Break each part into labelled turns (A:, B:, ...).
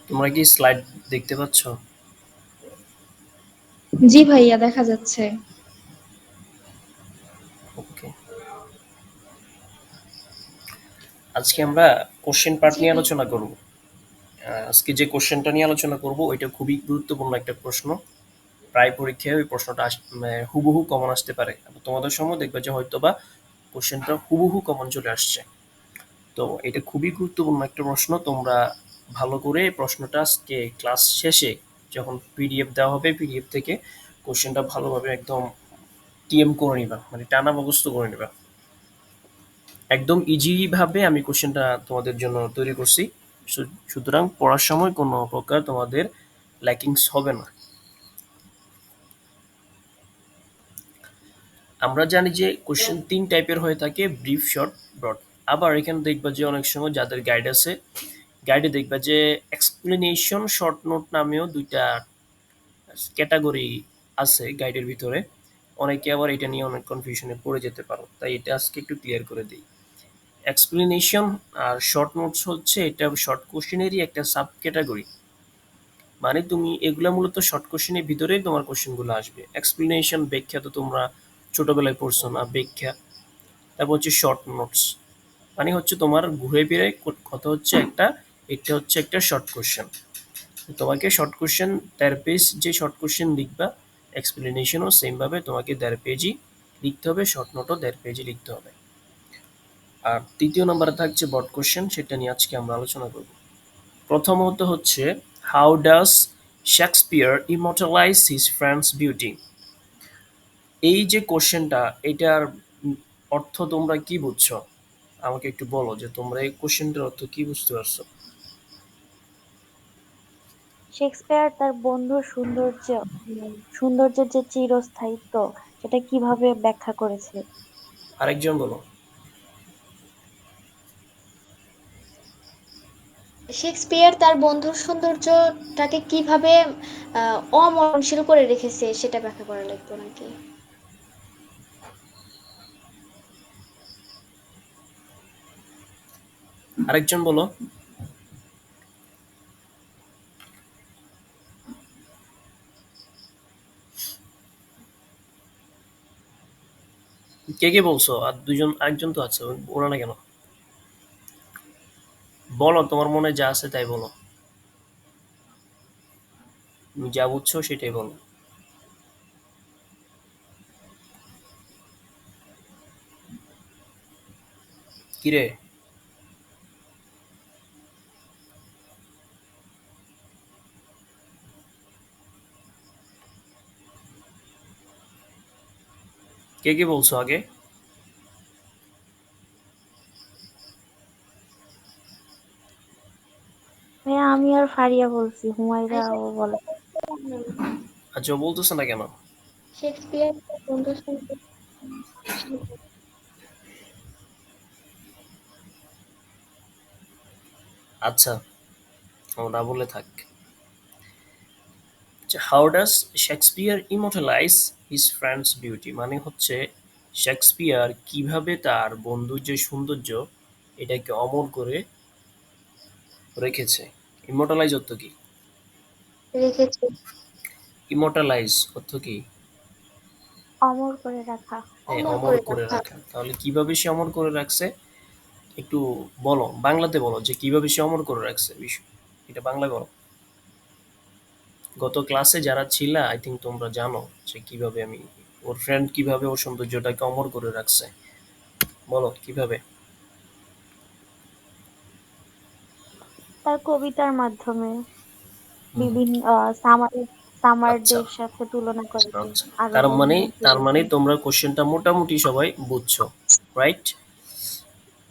A: তোমরা কি স্লাইড দেখতে পাচ্ছ?
B: জি ভাইয়া, দেখা যাচ্ছে।
A: ওকে, আজকে আমরা কোশ্চেন পার্ট
B: জি
A: নিয়ে
B: ভাইয়া।
A: আলোচনা করব। আজকে যে কোশ্চেনটা নিয়ে আলোচনা করব ওইটা খুবই গুরুত্বপূর্ণ একটা প্রশ্ন। প্রায় পরীক্ষায় ওই প্রশ্নটা হুবহু কমন আসতে পারে। তোমাদের সময় দেখবে যে হয়তোবা কোশ্চেনটা হুবহু কমন চলে আসছে। তো এটা খুবই গুরুত্বপূর্ণ একটা প্রশ্ন। তোমরা ভালো করে প্রশ্নটা আজকে ক্লাস শেষে যখন পিডিএফ দেওয়া হবে, পিডিএফ থেকে কোশ্চেনটা ভালোভাবে একদম টিএম করে নিবা, মানে টানা মুখস্থ করে নিবা। একদম ইজি ভাবে আমি কোশ্চেনটা তোমাদের জন্য তৈরি করছি। সুতরাং পড়ার সময় কোনো প্রকার তোমাদের ল্যাকিংস হবে না। আমরা জানি যে কোশ্চেন ৩ টাইপের হয়ে থাকে: ব্রিফ, শর্ট, ব্রড। আবার এখানে দেখবা যে অনেক সময় যাদের গাইড আছে, গাইডে দেখবা যে এক্সপ্লেনেশন শর্ট নোট নামেও ২ টা ক্যাটেগরি আছে গাইডের ভিতরে। অনেকে আবার এটা নিয়ে অনেক কনফিউশনে পড়ে যেতে পারো। তাই এটা আজকে একটু ক্লিয়ার করে দেই। এক্সপ্লেনেশন আর শর্ট নোটস হচ্ছে এটা শর্ট কোশ্চেনেরই একটা সাব ক্যাটাগরি। মানে তুমি এগুলা মূলত শর্ট কোশ্চেনের ভিতরেই তোমার কোশ্চেনগুলো আসবে। এক্সপ্লেনেশন, ব্যাখ্যা তো তোমরা ছোটবেলায় পড়ছো না, ব্যাখ্যা। তারপর হচ্ছে শর্ট নোটস, মানে হচ্ছে তোমার ঘুরে ফিরে কথা হচ্ছে একটা, এটা হচ্ছে একটা শর্ট কোশ্চেন। তোমাকে শর্ট কোশ্চেন ১.৫ পেজ যে শর্ট কোশ্চেন লিখবা, এক্সপ্লেনেশনও সেম ভাবে তোমাকে ১.৫ পেজই লিখতে হবে, শর্ট নোটও ১.৫ পেজই লিখতে হবে। আর তৃতীয় নম্বরে থাকছে ব্রড কোশ্চেন, সেটা নিয়ে আজকে আমরা আলোচনা করব। প্রথমত হচ্ছে, how does Shakespeare immortalize his friends beauty? এই যে কোশ্চেনটা, এটার অর্থ তোমরা কি বুঝছো? আমাকে একটু বলো যে তোমরা এই কোশ্চেনটার অর্থ কি বুঝতে পারছো।
C: শেক্সপিয়ার তার বন্ধুর সৌন্দর্যের যে চিরস্থায়িত্ব সেটা কিভাবে ব্যাখ্যা করেছে?
A: আরেকজন বলো।
B: শেক্সপিয়ার তার বন্ধুর সৌন্দর্যটাকে কিভাবে অমরণশীল করে রেখেছে সেটা ব্যাখ্যা করা লাগতো নাকি?
A: আরেকজন বলো। কে কে বলছো? আর দুজন, আরেকজন তো আছে, ওরা না কেন? বলো, তোমার মনে যা আছে তাই বলো। তুমি যা বুঝছো সেটাই বলো। কিরে? কে কে বলছো আগে?
C: ভাইয়া, আমি আর ফারিয়া বলছি, হুমায়রা
B: আচ্ছা,
C: ও বলে।
A: আচ্ছা, ও বলতেছে না কেন?
B: শেক্সপিয়ার তার বন্ধুর সৌন্দর্য।
A: আচ্ছা, ও না বলে থাক। How does Shakespeare immortalize his friends beauty, মানে হচ্ছে শেক্সপিয়ার কিভাবে তার বন্ধুর যে সৌন্দর্য এটাকে অমর করে রেখেছে। ইমর্টালাইজ অর্থ কি?
B: রেখেছে।
A: ইমর্টালাইজ অর্থ কি?
C: অমর করে রাখা।
A: হ্যাঁ,
B: অমর
A: অমর
B: করে
A: করে
B: রাখা।
A: রাখা। তাহলে কিভাবে সে অমর করে রাখছে একটু বলো, বাংলাতে বলো যে কিভাবে সে অমর করে রাখছে বিষয়, এটা বাংলা করো। গত ক্লাসে যারা ছিলা, আই থিঙ্ক তোমরা জানো যে কিভাবে আমি, ওর ফ্রেন্ড কিভাবে ওর সৌন্দর্যটাকে অমর করে রাখছে। বলো কিভাবে।
C: তার কবিতার মাধ্যমে
A: হুম,
C: বিভিন্ন
A: আচ্ছা,
C: সামারদের সাথে তুলনা করে
A: আচ্ছা।
C: আরো
A: তার মানে,
C: বন্ধুকে।
A: তার মানে তোমরা কোশ্চেনটা মোটামুটি সবাই বুঝছো, রাইট?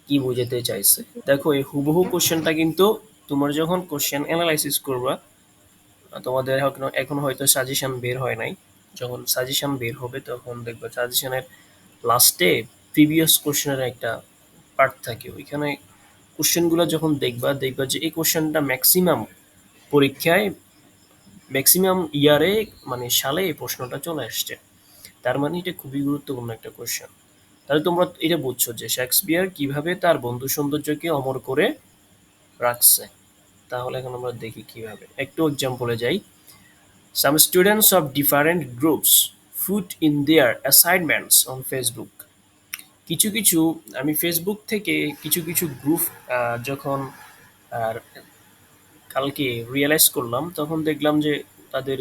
A: কি বোঝাতে চাইছে দেখো, এই হুবহু কোশ্চেনটা কিন্তু তোমার যখন কোশ্চেন অ্যানালাইসিস করবা, তোমাদের এখন হয়তো সাজেশন বের হয় নাই। যখন সাজেশন বের হবে তখন দেখবা সাজেশনের লাস্টে প্রিভিয়াস কোশ্চেনের একটা পার্ট থাকে। ওইখানে কোশ্চেনগুলো যখন দেখবা, দেখবা যে এই কোশ্চেনটা ম্যাক্সিমাম পরীক্ষায় ম্যাক্সিমাম ইয়ারে মানে সালে এই প্রশ্নটা চলে আসছে। তার মানে এটা খুবই গুরুত্বপূর্ণ একটা কোয়েশ্চেন। তাহলে তোমরা এটা বুঝছো যে শেক্সপিয়ার কিভাবে তার বন্ধু সৌন্দর্যকে অমর করে রাখছে। তাহলে এখন আমরা দেখি কিভাবে। একটু এক্সাম্পলে যাই। Some students of different groups put in their assignments on Facebook. কিছু কিছু আমি ফেসবুক থেকে কিছু কিছু গ্রুপ যখন আর কালকে রিয়েলাইজ করলাম তখন দেখলাম যে তাদের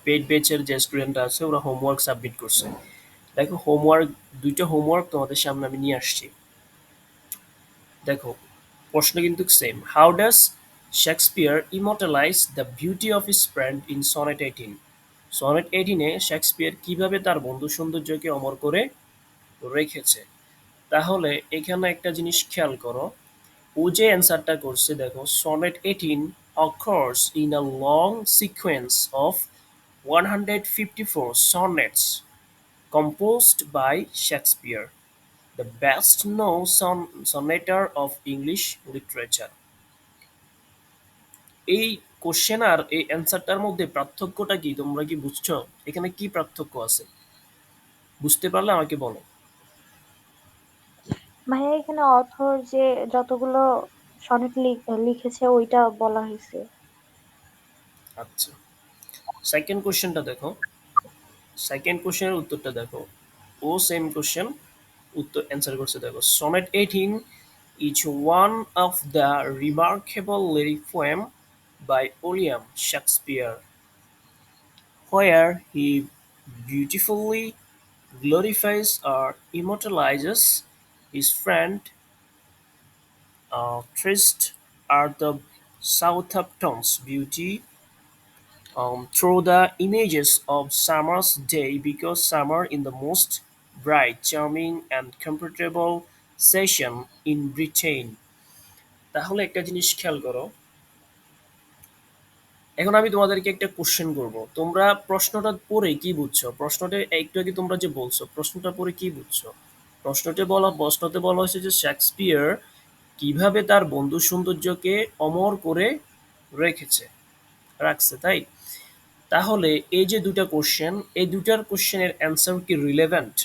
A: পেইড ব্যাচের যে স্টুডেন্ট আছে ওরা হোমওয়ার্ক সাবমিট করছে। দেখো হোমওয়ার্ক, দুইটা হোমওয়ার্ক তোমাদের সামনে আমি নিয়ে আসছি। দেখো প্রশ্ন কিন্তু same. How does Shakespeare immortalize the beauty of his friend in sonnet 18? Sonnet 18-এ শেক্সপিয়ার কিভাবে তার বন্ধু সৌন্দর্যকে অমর করে রেখেছে। তাহলে এখানে একটা জিনিস খেয়াল করো, ও যে অ্যান্সারটা করছে দেখো, sonnet 18 occurs in a long sequence of 154 sonnets composed by Shakespeare, the best known sonneter of English literature. এই কোশ্চেন আর এই অ্যান্সারটার মধ্যে পার্থক্যটা কি তোমরা কি বুঝছো? এখানে কি পার্থক্য আছে? বুঝতে পারলে আমাকে বলো।
C: ভাইয়া এখানে অথর যে যতগুলো সনেট লিখেছে ওইটা বলা হয়েছে।
A: আচ্ছা, সেকেন্ড কোশ্চেনটা দেখো। সেকেন্ড কোশ্চেনের উত্তরটা দেখো। ও সেম কোশ্চেন, উত্তর অ্যান্সার করছে দেখো। Sonnet 18 is one of the remarkable lyric poem by William Shakespeare, where he beautifully glorifies or immortalizes his friend Trist at the Southampton's beauty through the images of summer's day, because summer in the most bright, charming and comfortable session in Britain. তাহলে একটা জিনিস খেয়াল করো। এখন আমি তোমাদেরকে একটা question করব, তোমরা প্রশ্নটা পড়ে কি বুঝছো? প্রশ্নটা একটু আগে তোমরা যে বলছো প্রশ্নটা পড়ে কি বুঝছো? প্রশ্নতে বলা হয়েছে যে শেক্সপিয়ার কিভাবে তার বন্ধু সৌন্দর্যকে অমর করে রাখছে, তাই? তাহলে এই যে দুটা কোশ্চেন, এই দুটার কোশ্চেনের অ্যান্সার কি রিলেভেন্ট?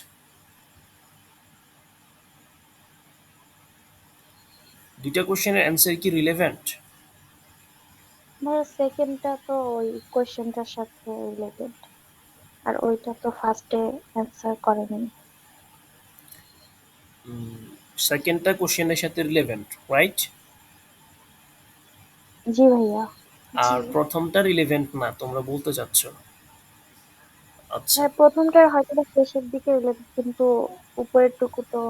A: দুইটা কোশ্চেনের অ্যান্সার কি রিলেভেন্ট?
C: ভাইয়া সেকেন্ডটা তো ওই কোয়েশ্চেনটার সাথে রিলেটেড, আর ওইটা তো ফার্স্টে অ্যান্সার করেনি।
A: সেকেন্ডটা কোশ্চেনের সাথে রিলেভেন্ট, রাইট?
C: জি ভাইয়া।
B: জি।
A: আর প্রথমটা রিলেভেন্ট না তোমরা বলতে চাচ্ছ। আচ্ছা,
C: হ্যাঁ, প্রথমটার হয়তো বা শেষের দিকে রিলেটেড, কিন্তু উপরের টুকু তো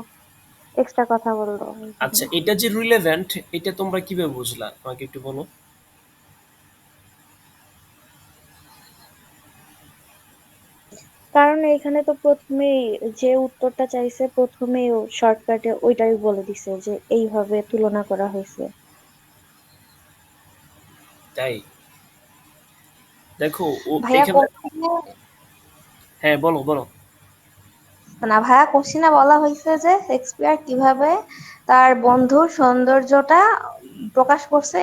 C: এক্সট্রা কথা বললো এই জন্য।
A: আচ্ছা, এটা যে রিলেভেন্ট এটা তোমরা কিভাবে বুঝলা আমাকে একটু বলো।
C: কারণ এখানে তো প্রথমেই যে উত্তরটা চাইছে প্রথমেই শর্টকাটে ওইটাই বলে দিছে যে এইভাবে তুলনা করা হয়েছে।
A: তাই দেখো ও
B: ভাইয়া
A: এখানে।
B: কোশ্চিনে
A: হ্যাঁ, বলো বলো।
B: না ভাইয়া কোশ্চিনে বলা হয়েছে যে শেক্সপিয়ার কিভাবে তার বন্ধুর সৌন্দর্যটা প্রকাশ করছে।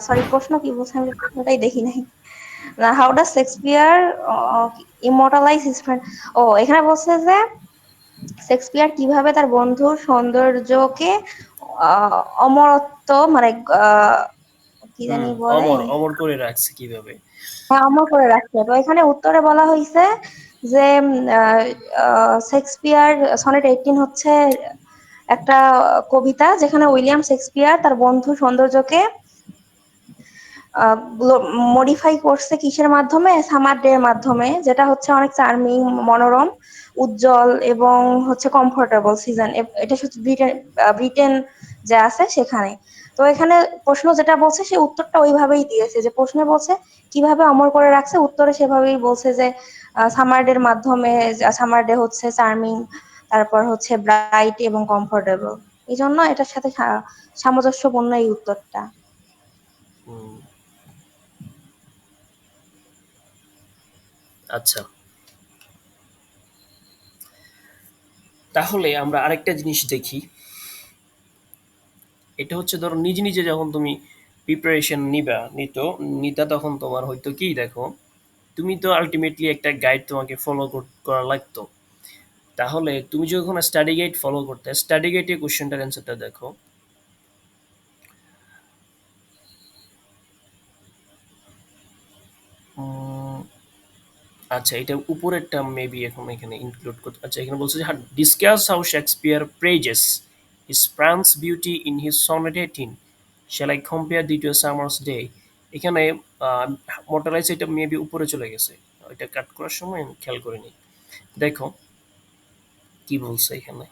B: সরি, প্রশ্ন কি বলছে আমি প্রশ্নটাই দেখি নাই। না, how does Shakespeare immortalize his friend. ও, এখানে বলছে যে শেক্সপিয়ার কিভাবে তার বন্ধুর সৌন্দর্যকে অমরত্ব মানে আহ, কি জানি বলে,
A: অমর অমর করে রাখছে কিভাবে।
B: হ্যাঁ অমর করে রাখছে। তো এখানে উত্তরে বলা হয়েছে যে শেক্সপিয়ার সনেট 18 হচ্ছে একটা কবিতা যেখানে উইলিয়াম শেক্সপিয়ার তার বন্ধু সৌন্দর্যকে মডিফাই করছে কিসের মাধ্যমে? সামার ডে এর মাধ্যমে, যেটা হচ্ছে অনেক চার্মিং, মনোরম, উজ্জ্বল এবং হচ্ছে কমফোর্টেবল সিজন। এটা হচ্ছে ব্রিটেন যা আছে সেখানে। তো এখানে প্রশ্ন যেটা বলছে সে উত্তরটা ওইভাবেই দিয়েছে, যে প্রশ্নে বলছে কিভাবে অমর করে রাখছে, উত্তরে সেভাবেই বলছে যে সামার ডে এর মাধ্যমে। সামার ডে হচ্ছে চার্মিং, তারপর হচ্ছে ব্রাইট এবং কমফোর্টেবল। এই জন্য এটার সাথে সামঞ্জস্যপূর্ণ এই উত্তরটা।
A: হুম, আচ্ছা, তাহলে আমরা আরেকটা জিনিস দেখি। এটা হচ্ছে ধরো নিজে নিজে যখন তুমি প্রিপারেশন নিতা তখন তোমার হয়তো কি দেখো, তুমি তো আলটিমেটলি একটা গাইড তোমাকে ফলো করা লাগতো। তাহলে তুমি যখন স্টাডি গাইড ফলো করতে, স্টাডি গাইডে কোশ্চেনটার অ্যান্সারটা দেখো। উম, আচ্ছা, এটা উপরেরটা মেবি এখন এখানে ইনক্লুড করতে। আচ্ছা, এখানে বলছে যে discuss how Shakespeare praises his friend's beauty in his sonnet 18, shall I compare thee to summer's day. এখানে মর্টালাইজ এটা মেবি উপরে চলে গেছে, এটা কাট করার সময় আমি খেয়াল করিনি। দেখো কি বলছে এখানে।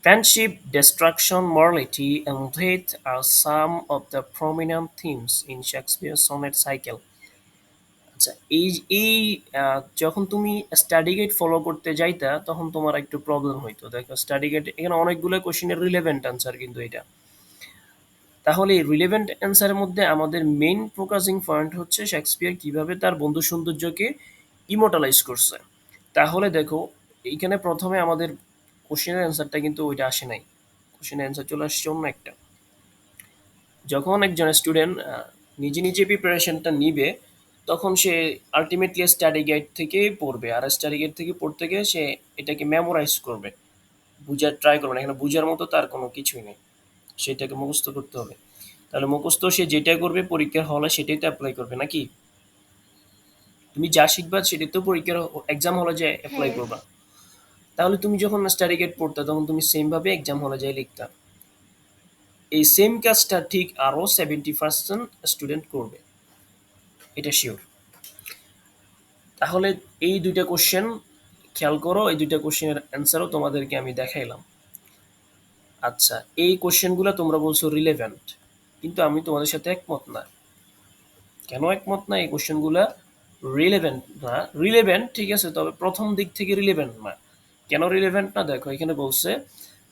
A: Friendship, destruction, morality, and death are some of the prominent themes in Shakespeare's sonnet cycle. আচ্ছা, এই এই যখন তুমি স্টাডি গাইড ফলো করতে যাইতা তখন তোমার একটু প্রবলেম হইতো। দেখো স্টাডি গাইড এখানে অনেকগুলো কোশ্চেনের রিলেভেন্ট আনসার কিন্তু এটা। তাহলে এই রিলেভেন্ট অ্যান্সারের মধ্যে আমাদের মেইন ফোকাসিং পয়েন্ট হচ্ছে শেক্সপিয়ার কিভাবে তার বন্ধু সৌন্দর্যকে ইমোর্টালাইজ করছে। তাহলে দেখো এইখানে প্রথমে আমাদের কোশ্চেনের অ্যান্সারটা কিন্তু ওইটা আসে নাই, কোশ্চেনের অ্যান্সার চলে আসছে অন্য একটা। যখন একজন স্টুডেন্ট নিজে নিজে প্রিপারেশনটা নিবে তখন সে আলটিমেটলি স্টাডি গাইড থেকেই পড়বে, আর স্টাডি গাইড থেকে পড়তে গিয়ে সে এটাকে মেমোরাইজ করবে, বুঝার ট্রাই করবে না। এখানে বুঝার মতো তার কোনো কিছুই নেই, সেটাকে মুখস্থ করতে হবে। তাহলে মুখস্থ সে যেটা করবে পরীক্ষার হলে সেটাই তো অ্যাপ্লাই করবে নাকি? তুমি যা শিখবা সেটাই তো পরীক্ষার এক্সাম হলে যে অ্যাপ্লাই
B: হ্যাঁ,
A: করবা। তাহলে তুমি যখন স্টাডি গাইড পড়তা তখন তুমি সেম ভাবে এক্সাম হলে যাই লিখতা। এই সেম কাজটা ঠিক আরও 70% স্টুডেন্ট করবে, এটা শিওর। তাহলে এই দুইটা কোশ্চেন খেয়াল করো, এই দুইটা কোশ্চেনের অ্যান্সারও তোমাদেরকে আমি দেখাইলাম। আচ্ছা, এই কোশ্চেনগুলো তোমরা বলছো রিলেভেন্ট, কিন্তু আমি তোমাদের সাথে একমত না। কেন একমত না? এই কোশ্চেনগুলো রিলেভেন্ট না। রিলেভেন্ট ঠিক আছে, তবে প্রথম দিক থেকে রিলেভেন্ট না। কেন রিলেভেন্ট না? দেখো এখানে বলছে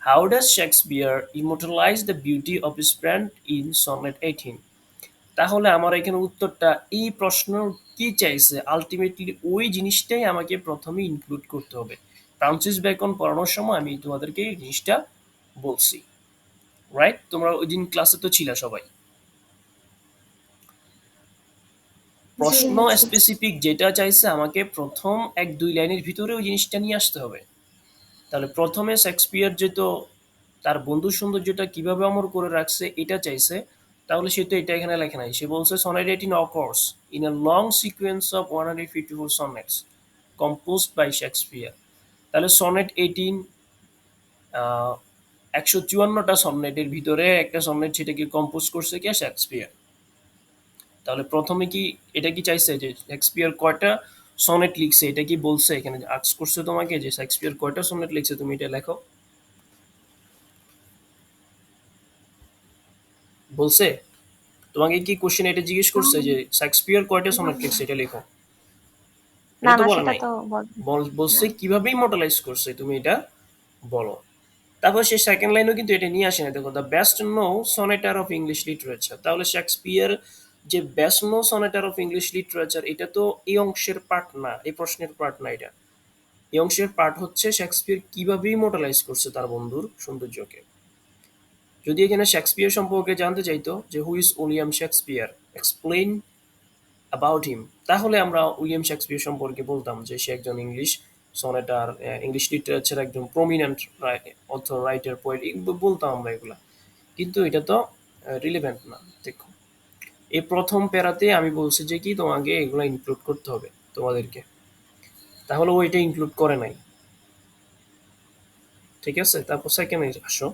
A: how does Shakespeare immortalize the beauty of his friend in sonnet 18। তাহলে আমার এখানে উত্তরটা এই প্রশ্ন কি চাইছে, আলটিমেটলি ওই জিনিসটাই আমাকে প্রথমে ইনক্লুড করতে হবে। ফ্রান্সিস বেকন পড়ানোর সময় আমি তোমাদেরকে এই জিনিসটা বলছি, রাইট? তোমরা ওই দিন ক্লাসে তো ছিলা সবাই।
B: জি
A: প্রশ্ন
B: ভাইয়া।
A: স্পেসিফিক যেটা চাইছে আমাকে প্রথম 1-2 লাইনের ভিতরে ওই জিনিসটা নিয়ে আসতে হবে। তাহলে প্রথমে শেক্সপিয়ার যেহেতু তার বন্ধু সৌন্দর্যটা কিভাবে অমর করে রাখছে এটা চাইছে, তাহলে সে তো এটা এখানে লেখে নাই। সে বলছে sonnet 18 occurs in a long sequence of 154 sonnets composed by Shakespeare. তাহলে সনেট 18 154টা সনেটের ভিতরে একটা সনেট, সেটাকে কম্পোজ করছে কে? শেক্সপিয়ার। তাহলে প্রথমে কি এটা কি চাইছে যে শেক্সপিয়ার কয়টা সনেট লিখছে, এটা কি বলছে? এখানে আস্ক করছে তোমাকে যে শেক্সপিয়ার কয়টা সনেট লিখছে, তুমি এটা লেখো। বলছে? তোমাকে কি কোশ্চেন এটা জিজ্ঞেস করছে যে শেক্সপিয়ার কয়টা সনেট লিখছে, এটা লেখো?
B: না
A: এটা তো
B: না,
A: বলে
B: সেটা
A: নাই।
B: তো বল না।
A: বলছে কিভাবে ইমর্টালাইজ করছে, তুমি এটা বলো। তারপর সে সেকেন্ড লাইনও কিন্তু এটা নিয়ে আসে না। দেখো the best known sonneteer of English literature. তাহলে শেক্সপিয়ার যে best known sonneteer of English literature, এটা তো এই অংশের পার্ট না, এই প্রশ্নের পার্ট না। এটা এই অংশের পার্ট হচ্ছে শেক্সপিয়ার কিভাবে ইমর্টালাইজ করছে তার বন্ধুর সৌন্দর্যকে। যদি এখানে শেক্সপিয়ার সম্পর্কে জানতে চাইতো যে who is William Shakespeare, explain about him, তাহলে আমরা উইলিয়াম শেক্সপিয়ার সম্পর্কে বলতাম যে সে একজন ইংলিশ সনেটার, ইংলিশ লিটারেচার একজন প্রমিনেন্ট অথর, রাইটার, পোয়েট, বলতাম আমরা এগুলা। কিন্তু এটা তো রিলেভেন্ট না। দেখো এই প্রথম প্যারাতে আমি বলছি যে কি তোমাকে এগুলো ইনক্লুড করতে হবে তোমাদেরকে, তাহলে ও এটা ইনক্লুড করে নাই। ঠিক আছে, তারপর সেকেন্ড আসো।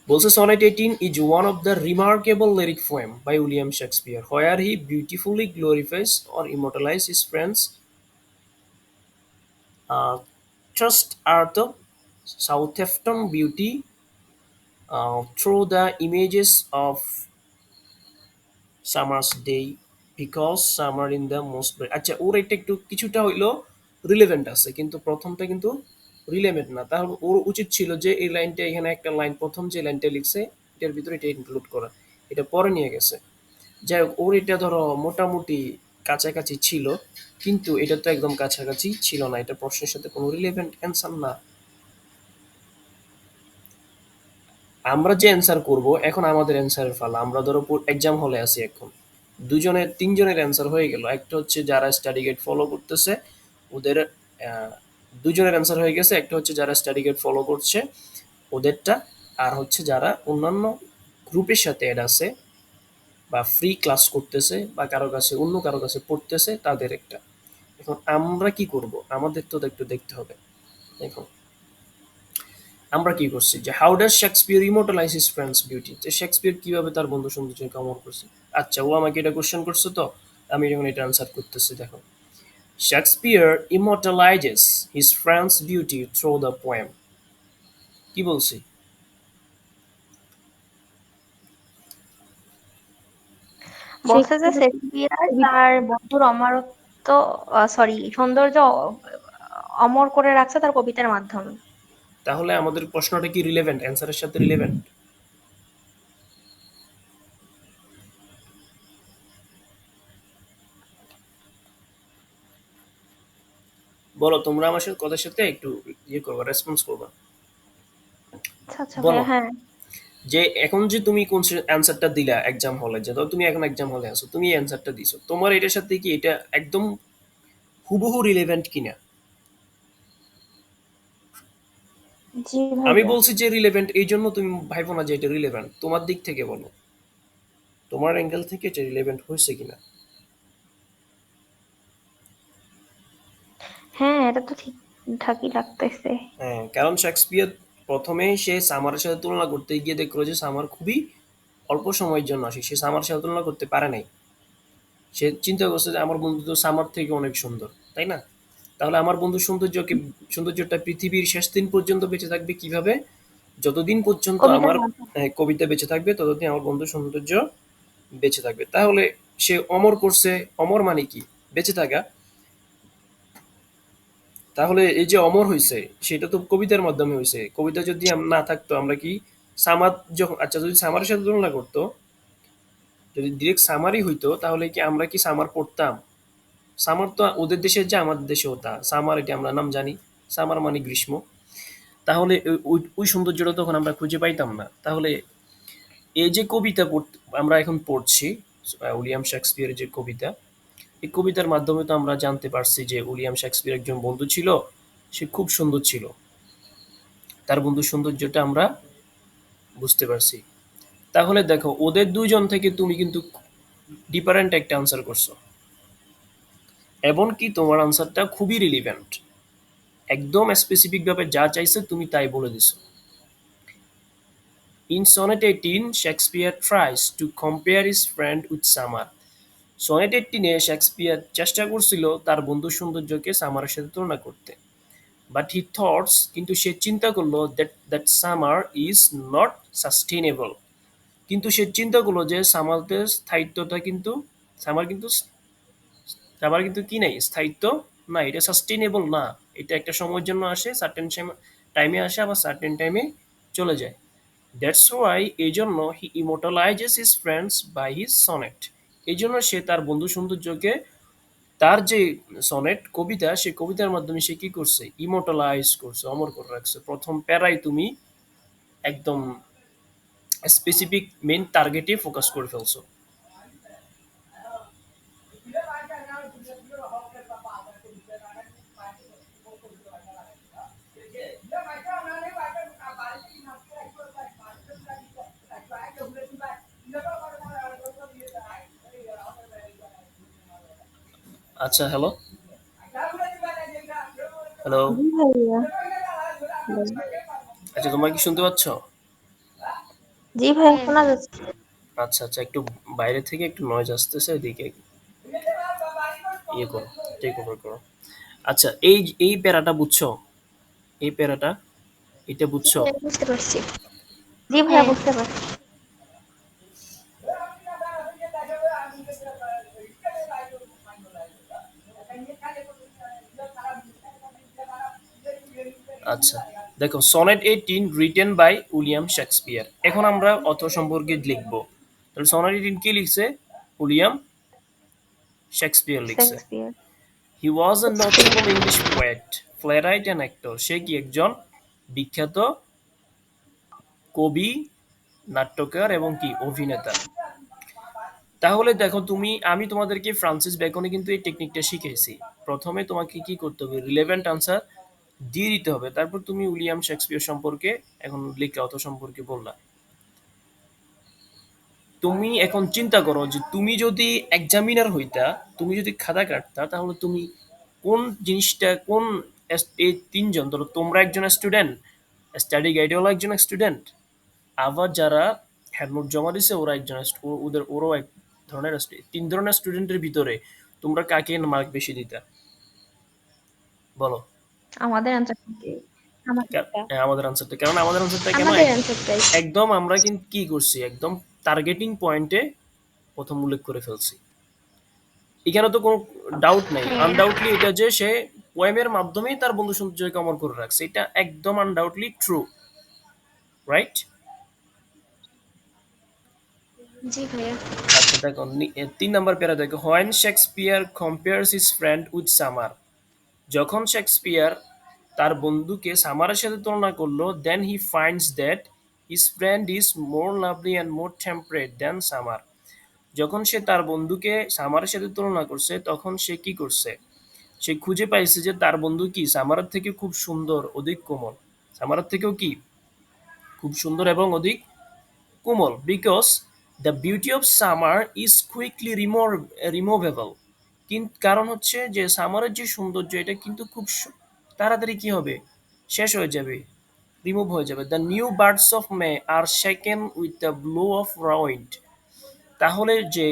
A: বলছে sonnet 18 is one of the remarkable lyric poem by William Shakespeare where he beautifully glorifies or immortalizes his friends trust are the Southampton beauty through the images of summer's day because summer in the most আচ্ছা, ওর এটা একটু কিছুটা হইলো relevant আছে, কিন্তু প্রথমটা কিন্তু relevant না। তাহলে ওর উচিত ছিল যে এই লাইনটা, এখানে একটা লাইন প্রথম যে লাইনটা লিখছে এটার ভিতরে এটা ইনক্লুড করা, এটা পরে নিয়ে গেছে। যাই হোক, ওর এটা ধরো মোটামুটি কাছাকাছি ছিল, কিন্তু এটা তো একদম কাছাকাছি ছিল না, এটা প্রশ্নের সাথে কোনো রিলেভেন্ট অ্যান্সার না। আমরা যে অ্যান্সার করব এখন আমাদের অ্যান্সারের পালা। আমরা ধরো এক্সাম হলে আছি এখন, দুজনের তিনজনের অ্যান্সার হয়ে গেল। একটা হচ্ছে যারা স্টাডি গাইড ফলো করতেছে ওদের দুজনের অ্যান্সার হয়ে গেছে। একটা হচ্ছে যারা স্টাডি গাইড ফলো করছে ওদেরটা, আর হচ্ছে যারা অন্যান্য গ্রুপের সাথে অ্যাড আছে বা ফ্রি ক্লাস করতেছে বা কারো কাছে অন্য কারো কাছে পড়তেছে তাদের একটা। এখন আমরা কি করব, আমাদের তো একটু দেখতে হবে। দেখো আমরা কি করছি যে how does Shakespeare immortalize his friends beauty, যে শেক্সপিয়ার কিভাবে তার বন্ধু সৌন্দর্যকে অমর করছে। আচ্ছা ও আমাকে এটা কোশ্চেন করছে, তো আমি যখন এটা আনসার করতেছি দেখো, Shakespeare immortalizes his friends beauty through the poem. কি বলছি?
B: বলছে যে
C: শেক্সপিয়ারের
B: শেক্সপিয়ার
C: কবিতা।
B: তার বন্ধুর অমরত্ব, সরি, সৌন্দর্য অমর করে রাখছে তার কবিতার মাধ্যমে।
A: তাহলে আমাদের প্রশ্নটা কি রিলেভেন্ট, অ্যান্সারের সাথে রিলেভেন্ট? বলো তোমরা আমার সাথে কথার সাথে একটু ইয়ে করবা, রেসপন্স করবা।
B: আচ্ছা আচ্ছা
A: বলো
B: ভাইয়া, হ্যাঁ।
A: যে এখন যে তুমি কোন অ্যান্সারটা দিলা এক্সাম হলে, যে ধরো তুমি এখন এক্সাম হলে আছো, তুমি অ্যান্সারটা দিছো, তোমার এটার সাথে কি এটা একদম হুবহু রিলেভেন্ট কিনা?
C: জি
A: আমি
C: ভাইয়া।
A: বলছি যে রিলেভেন্ট, এই জন্য তুমি ভাইবো না যে এটা রিলেভেন্ট। তোমার দিক থেকে বলো, তোমার অ্যাঙ্গেল থেকে এটা রিলেভেন্ট হয়েছে কিনা।
C: হ্যাঁ, এটা তো ঠিকঠাকই লাগতেছে।
A: হ্যাঁ, কারণ শেক্সপিয়ার প্রথমেই সে সামারের সাথে তুলনা করতে গিয়ে দেখলো যে সামার খুবই অল্প সময়ের জন্য আসে, সে সামার সাথে তুলনা করতে পারে নাই। সে চিন্তা করছে যে আমার বন্ধু তো সামার থেকে অনেক সুন্দর, তাই না? তাহলে আমার বন্ধুর সৌন্দর্যটা পৃথিবীর শেষ দিন পর্যন্ত বেঁচে থাকবে কিভাবে? যতদিন পর্যন্ত
C: কবিতার
A: আমার
C: মাধ্যমে।
A: কবিতা বেঁচে থাকবে ততদিন আমার বন্ধুর সৌন্দর্য বেঁচে থাকবে। তাহলে সে অমর করছে, অমর মানে কি? বেঁচে থাকা। তাহলে এই যে অমর হইছে সেটা তো কবিতার মাধ্যমে হইছে। কবিতা যদি না থাকতো আমরা কি সামাদ যখন, আচ্ছা যদি সামারের সাথে তুলনা করতো, যদি ডিরেক্ট সামারই হইতো তাহলে কি আমরা কি সামার পড়তাম? সামার তো ওদের দেশে যা আমাদের দেশেও তা সামার, এটা আমরা নাম জানি। সামার মানে গ্রীষ্ম। তাহলে ওই ওই সৌন্দর্যটা তখন আমরা খুঁজে পাইতাম না। তাহলে এই যে কবিতা আমরা এখন পড়ছি, উইলিয়াম শেক্সপিয়ারের যে কবিতা, এই কবিতার মাধ্যমে তো আমরা জানতে পারছি যে উইলিয়াম শেক্সপিয়ার একজন বন্ধু ছিল, সে খুব সুন্দর ছিল। তার বন্ধুর সৌন্দর্যটা আমরা বুঝতে পারছি। তাহলে দেখো ওদের দুজন থেকে তুমি কিন্তু ডিফারেন্ট একটা আনসার করছো, এমনকি তোমার আনসারটা খুবই রিলিভেন্ট। একদম স্পেসিফিক ভাবে যা চাইছে তুমি তাই বলে দিছো। In Sonnet 18, Shakespeare tries to compare his friend with Summer. Sonnet 18-এ শেক্সপিয়ার চেষ্টা করছিল তার বন্ধুর সৌন্দর্যকে সামারের সাথে তুলনা করতে। বাট হি থটস, কিন্তু সে চিন্তা করলো that that summer is not sustainable. কিন্তু সে চিন্তা করলো যে সামারদের স্থায়িত্বটা কিন্তু, সামার কিন্তু সামার কিন্তু কি নাই, স্থায়িত্ব না, এটা সাস্টেনেবল না। এটা একটা সময়ের জন্য আসে, সার্টেন টাইমে আসে, আবার সার্টেন টাইমে চলে যায়। দ্যাটস ওয়াই, এই জন্য he immortalizes his friends by his sonnet. এই জন্য সে তার বন্ধু সৌন্দর্যকে তার যে সনেট কবিতা, সে কবিতার মাধ্যমে সে কি করছে, ইমোর্টালাইজ করছে, অমর করে রাখছে। প্রথম প্যারাই তুমি একদম স্পেসিফিক মেইন টার্গেটে ফোকাস করে ফেলছো। আচ্ছা হ্যালো, হ্যালো।
C: জি ভাইয়া। বল।
A: আচ্ছা তোমরা কি শুনতে পাচ্ছ?
B: জি ভাইয়া, শোনা যাচ্ছে।
A: আচ্ছা আচ্ছা, একটু বাইরে থেকে একটু নয়েজ আসতেছে, এদিকে ইয়ে করো, টেক ওভার করো। আচ্ছা এই এই প্যারাটা বুঝছো? এই প্যারাটা, এটা
B: জি
A: বুঝছো?
B: ভাইয়া, বুঝতে পারছি। জি ভাইয়া,
C: হ্যাঁ।
B: বুঝতে পারছি।
A: আচ্ছা দেখো, sonnet 18 written by William Shakespeare. এখন আমরা অথর সম্পর্কে লিখবো। তাহলে সনেট 18 কি লিখছে? উইলিয়াম শেক্সপিয়ার লিখছে।
C: Shakespeare.
A: He was a notable English poet, playwright and actor. সে কি একজন বিখ্যাত কবি নাট্যকার এবং কি অভিনেতা। তাহলে দেখো আমি তোমাদেরকে ফ্রান্সিস বেকনে কিন্তু এই টেকনিকটা শিখেছি। প্রথমে তোমাকে কি করতে হবে, রিলেভেন্ট আনসার দিয়ে দিতে হবে, তারপর তুমি উইলিয়াম শেক্সপিয়ার সম্পর্কে এখন লিখলা অত সম্পর্কে বললা। তুমি এখন চিন্তা করো যে তুমি যদি এক্সামিনার হইতা, তুমি যদি খাতা কাটতা, তাহলে তুমি কোন জিনিসটা কোন এই তিনজন, ধরো তোমরা একজন স্টুডেন্ট, স্টাডি গাইডওয়ালা একজন স্টুডেন্ট, আবার যারা হ্যান্ডনোট জমা দিছে ওরা একজন ওরাও এক ধরনের তিন ধরনের স্টুডেন্টের ভিতরে তোমরা কাকে মার্ক বেশি দিতা বলো?
C: আমাদের অ্যান্সার কি? আমাদেরটা।
A: হ্যাঁ, আমাদের আনসারটা, কারণ আমাদের আনসারটা কেন
C: আমাদের অ্যান্সারটাই।
A: একদম আমরা কিন্তু কি করছি, একদম টার্গেটিং পয়েন্টে প্রথম উল্লেখ করে ফেলছি। এখানে তো কোনো ডাউট নাই,
C: হ্যাঁ।
A: আনডাউটলি এটা যে সে পোয়েমের মাধ্যমেই তার বন্ধু সৌন্দর্যকে অমর করে রাখছে, এটা একদম আনডাউটলি ট্রু, রাইট?
C: জি ভাইয়া।
A: আচ্ছা দেখো 3 নাম্বার প্যারা দেখো, when Shakespeare compares his friend with summer, যখন শেক্সপিয়ার তার বন্ধুকে সামারের সাথে তুলনা করলো, then he finds that his friend is more lovely and more temperate than summer, যখন সে তার বন্ধুকে সামারের সাথে তুলনা করছে তখন সে কি করছে, সে খুঁজে পাইছে যে তার বন্ধু কি সামারের থেকে খুব সুন্দর, অধিক কোমল, সামারের থেকেও কি খুব সুন্দর এবং অধিক কোমল, because the beauty of summer is quickly removable, কিন্তু কারণ হচ্ছে যে সামারের যে সৌন্দর্য এটা কিন্তু খুব তাড়াতাড়ি কি হবে, শেষ হয়ে যাবে, রিমুভ হয়ে যাবে। The new birds of May are shaken with the blow of wind, তাহলে যে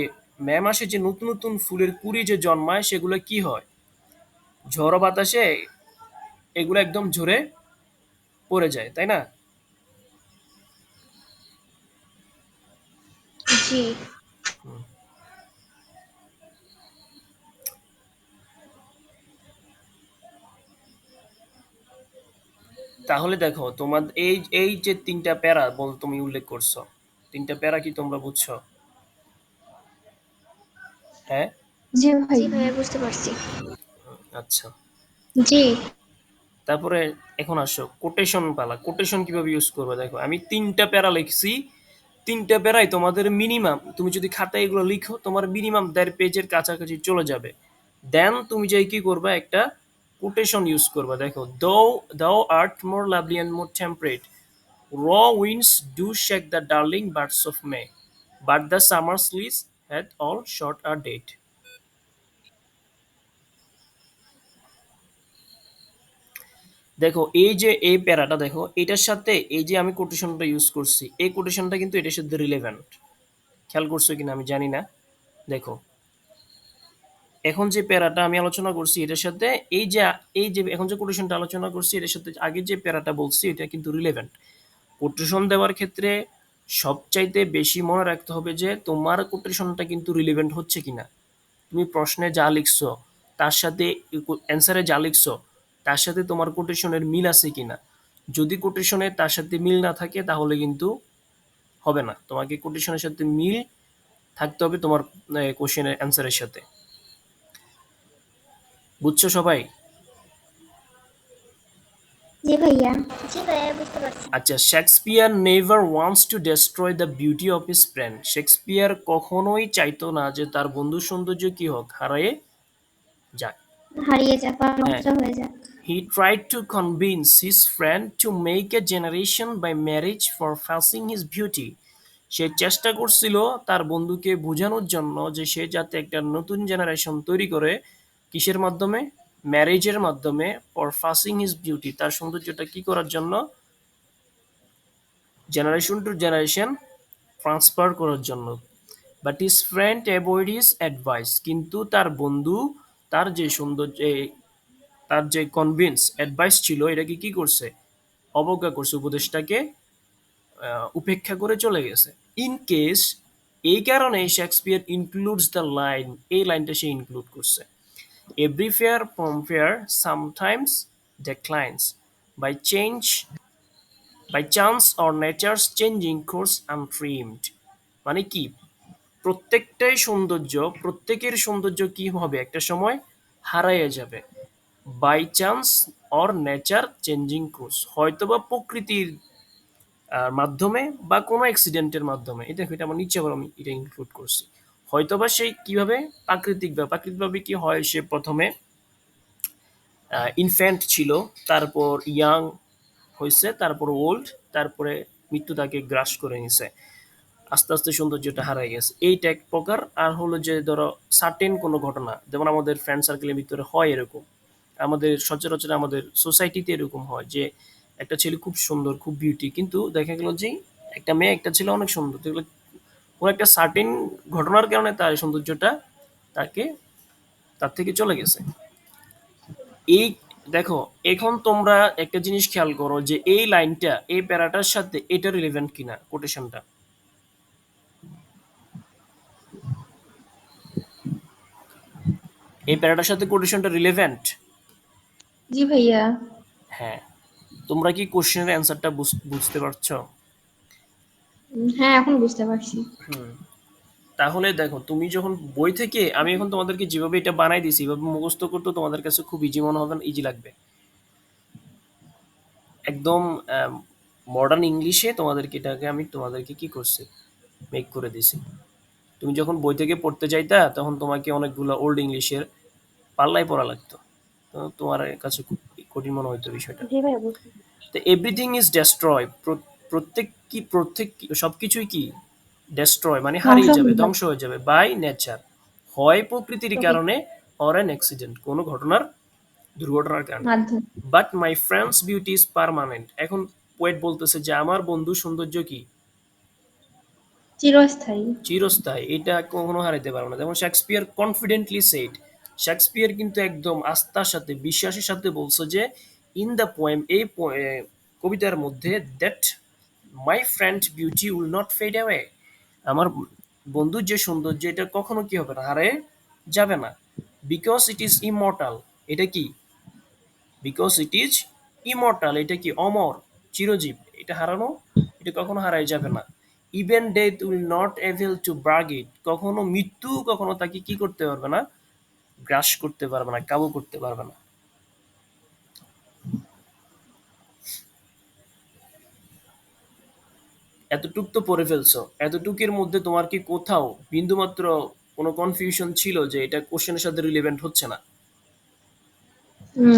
A: মে মাসে যে নতুন নতুন ফুলের কুড়ি যে জন্মায় সেগুলো কি হয়, ঝড়ো বাতাসে এগুলো একদম ঝরে পড়ে যায়, তাই না?
C: জি।
A: তাহলে দেখো তোমার এই এই যে 3টা প্যারা তুমি উল্লেখ করছো, 3টা প্যারা কি তোমরা বুঝছো? হ্যাঁ।
B: জি
C: জি
B: ভাইয়া।
C: ভাইয়া, বুঝতে পারছি।
A: আচ্ছা,
C: জি।
A: তারপরে এখন আসো কোটেশন পালা, কোটেশন কিভাবে ইউজ করবে দেখো, আমি 3টা প্যারা লিখছি, 3টা প্যারাই তোমাদের মিনিমাম, তুমি যদি খাতায় এগুলো লিখো তোমার মিনিমাম 1.5 পেজের কাছাকাছি চলে যাবে। দেন তুমি যাই কি করবা, একটা কোটেশন ইউজ করবা। দেখো, দাও art more lovely and more temperate, raw winds do shake the darling buds of May, but the summer's leaves had all shot a date. দেখো এই যে এই প্যারাটা দেখো, এটার সাথে এই যে আমি কোটেশনটা ইউজ করছি, এই কোটেশনটা কিন্তু এটার সাথে রিলেভেন্ট, খেয়াল করছো কিনা আমি জানি না। দেখো এখন যে প্যারাটা আমি আলোচনা করছি এটার সাথে এই যে এখন যে কোটেশনটা আলোচনা করছি এটার সাথে আগে যে প্যারাটা বলছি এটা কিন্তু রিলেভেন্ট। কোটেশন দেওয়ার ক্ষেত্রে সবচাইতে বেশি মনে রাখতে হবে যে তোমার কোটেশনটা কিন্তু রিলেভেন্ট হচ্ছে কিনা, তুমি প্রশ্নে যা লিখছো তার সাথে অ্যান্সারে যা লিখছো তার সাথে তোমার কোটেশনের মিল আছে কিনা। যদি কোটেশনে তার সাথে মিল না থাকে তাহলে কিন্তু হবে না, তোমাকে কোটেশনের সাথে মিল থাকতে হবে তোমার কোশ্চেনের অ্যান্সারের সাথে। বুঝছো সবাই?
C: জি ভাইয়া। জি ভাইয়া, বুঝতে পারছি।
A: আচ্ছা, Shakespeare never wants to destroy the beauty of his friend, Shakespeare কখনোই চাইতো না যে তার বন্ধুর সৌন্দর্য কি হোক, হারিয়ে যাক।
C: হারিয়ে যাক বা
A: হ্যাঁ,
C: নষ্ট হয়ে যাক।
A: he tried to convince his friend to make a generation by marriage for passing his beauty, সে চেষ্টা করছিল তার বন্ধুকে বোঝানোর জন্য যে সে যাতে একটা নতুন জেনারেশন তৈরি করে, কিসের মাধ্যমে, ম্যারেজের মাধ্যমে, ফর পাসিং হিজ বিউটি, তার সৌন্দর্যটা কি করার জন্য, জেনারেশন টু জেনারেশন ট্রান্সফার করার জন্য। But his friend avoid his advice, কিন্তু তার বন্ধু তার যে সৌন্দর্য তার যে কনভিন্স অ্যাডভাইস ছিল এটাকে কি করছে, অবজ্ঞা করছে, উপদেশটাকে উপেক্ষা করে চলে গেছে। ইন কেস, এই কারণে শেক্সপিয়ার ইনক্লুডস দ্য লাইন, এই লাইনটা সে ইনক্লুড করছে, every fair from fair sometimes declines by change by chance or nature's changing course untrimmed, মানে কি, প্রত্যেকের সৌন্দর্য কি হবে একটা সময় হারাইয়া যাবে, by chance or nature changing course, হয়তোবা প্রকৃতির আর মাধ্যমে বা কোনো অ্যাক্সিডেন্টের মাধ্যমে, এটা এটা আমার নিচে আবার আমি এটা ইনক্লুড করছি। হয়তোবা সেই কিভাবে প্রাকৃতিকভাবে কি হয়, সে প্রথমে ইনফ্যান্ট ছিল, তারপর ইয়াং হয়েছে, তারপর ওল্ড, তারপরে মৃত্যু তাকে গ্রাস করে নিছে, আস্তে আস্তে সৌন্দর্যটা হারাই গেছে, এইটা এক প্রকার। আর হলো যে ধরো সার্টেন কোনো ঘটনা, যেমন আমাদের ফ্রেন্ড সার্কেলের ভিতরে হয় এরকম, আমাদের সচরাচর আমাদের সোসাইটিতে এরকম হয় যে একটা ছেলে খুব সুন্দর, খুব বিউটি, কিন্তু দেখা গেল যে একটা মেয়ে একটা ছেলে অনেক সুন্দর, তো এগুলো কোনো একটা সার্টেন ঘটনার কারণে তার সৌন্দর্যটা তাকে তার থেকে চলে গেছে। এই দেখো, এখন তোমরা একটা জিনিস খেয়াল করো যে এই লাইনটা এই প্যারাটার সাথে এটা রিলেভেন্ট কিনা, কোটেশনটা এই প্যারাটার সাথে কোটেশনটা রিলেভেন্ট।
B: জি ভাইয়া।
A: হ্যাঁ, তোমরা কি কোশ্চেনের অ্যান্সারটা বুঝতে পারছো?
B: হ্যাঁ, এখন বুঝতে পারছি।
A: হুম। তাহলে দেখো, তুমি যখন বই থেকে, আমি এখন তোমাদেরকে যেভাবে এটা বানাই দিছি এভাবে মুখস্থ করতে তোমাদের কাছে খুব ইজি মনে হবে, ইজি লাগবে। একদম মডার্ন ইংলিশে তোমাদেরকে এটাকে আমি তোমাদেরকে কি করছি, মেক করে দিছি। তুমি যখন বই থেকে পড়তে যাইতা তখন তোমাকে অনেকগুলো ওল্ড ইংলিশের পাল্লায় পড়া লাগতো, তো তোমার কাছে খুব কঠিন মনে হইতো বিষয়টা।
C: জি ভাইয়া বুঝতে
A: তো এভরিথিং ইজ ডেস্ট্রয়, প্রত্যেক সবকিছুই কি ডেস্ট্রয় মানে
B: ধ্বংস
A: হারিয়ে যাবে,
B: হয়ে
A: ধ্বংস হয়ে যাবে, বাই নেচার, হয় প্রকৃতির
B: যাবে
A: কারণে অর অ্যান অ্যাক্সিডেন্ট, কোনো দুর্ঘটনার কারণে।
B: মাধ্যম।
A: But my friends beauty is permanent. এখন পোয়েট বলতেছে যে আমার বন্ধু সৌন্দর্য কি
B: চিরস্থায়ী।
A: চিরস্থায়ী, এটা কখনো হারাইতে পারবে না। যেমন শেক্সপিয়ার কনফিডেন্টলি সেড, শেক্সপিয়ার কিন্তু একদম আস্থার সাথে বিশ্বাসের সাথে বলছে যে ইন দ্য পোয়েম, কবিতার মধ্যে, that my friend beauty will not fade away, আমার বন্ধুর যে সৌন্দর্য এটা কখনো কি হবে না, হারিয়ে যাবে না। বিকজ ইট ইজ ইমর্টাল, এটা কি, বিকজ ইট ইজ ইমর্টাল, এটা কি অমর, চিরজীব, এটা হারানো, এটা কখনো হারাই যাবে না। Even death will not avail to brag it, কখনো মৃত্যু কখনো তাকে কি করতে পারবে না, গ্রাস করতে পারবে না, কাবু করতে পারবে না। এতটুক তো পড়ে ফেলছো, এতটুকের মধ্যে তোমার কি কোথাও বিন্দুমাত্র কোনো কনফিউশন ছিল যে এটা কোশ্চেনের সাথে রিলেভেন্ট হচ্ছে না?